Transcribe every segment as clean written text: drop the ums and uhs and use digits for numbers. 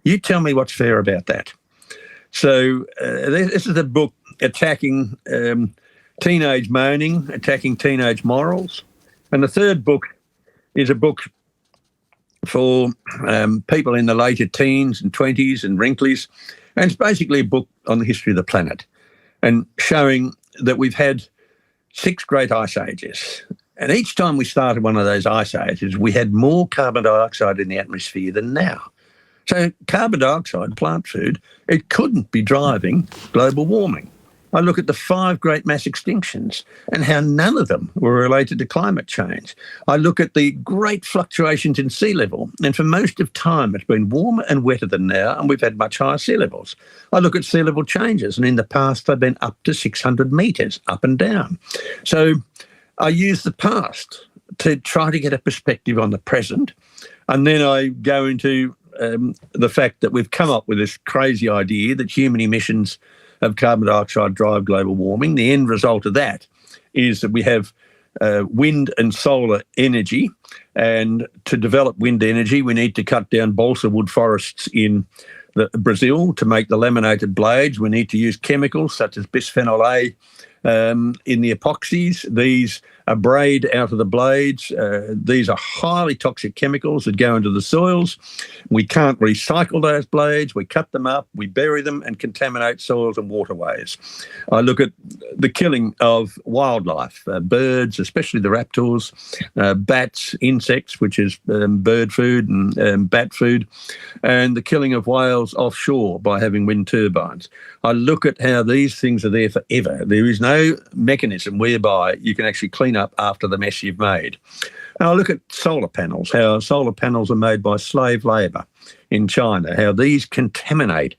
You tell me what's fair about that. So this is a book attacking teenage moaning, attacking teenage morals. And the third book is a book for people in the later teens and 20s and wrinklies. And it's basically a book on the history of the planet and showing that we've had 6 great ice ages. And each time we started one of those ice ages, we had more carbon dioxide in the atmosphere than now. So carbon dioxide, plant food, it couldn't be driving global warming. I look at the 5 great mass extinctions and how none of them were related to climate change. I look at the great fluctuations in sea level, and for most of time it's been warmer and wetter than now, and we've had much higher sea levels. I look at sea level changes, and in the past they've been up to 600 metres up and down. So I use the past to try to get a perspective on the present, and then I go into the fact that we've come up with this crazy idea that human emissions of carbon dioxide drive global warming. The end result of that is that we have wind and solar energy, and to develop wind energy we need to cut down balsa wood forests in Brazil to make the laminated blades. We need to use chemicals such as bisphenol A in the epoxies. These abrade out of the blades. These are highly toxic chemicals that go into the soils. We can't recycle those blades. We cut them up, we bury them and contaminate soils and waterways. I look at the killing of wildlife, birds, especially the raptors, bats, insects, which is bird food and bat food, and the killing of whales offshore by having wind turbines. I look at how these things are there forever. There is no mechanism whereby you can actually clean up after the mess you've made. And I look at solar panels, how solar panels are made by slave labour in China, how these contaminate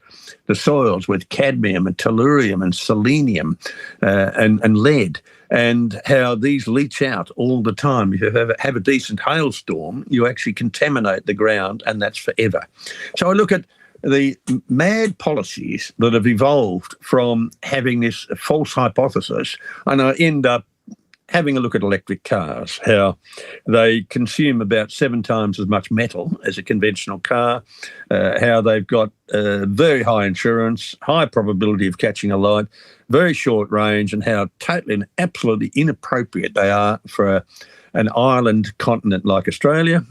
the soils with cadmium and tellurium and selenium and lead, and how these leach out all the time. If you have a decent hailstorm, you actually contaminate the ground, and that's forever. So I look at the mad policies that have evolved from having this false hypothesis, and I end up having a look at electric cars, how they consume about 7 times as much metal as a conventional car, how they've got very high insurance, high probability of catching a light, very short range, and how totally and absolutely inappropriate they are for an island continent like Australia.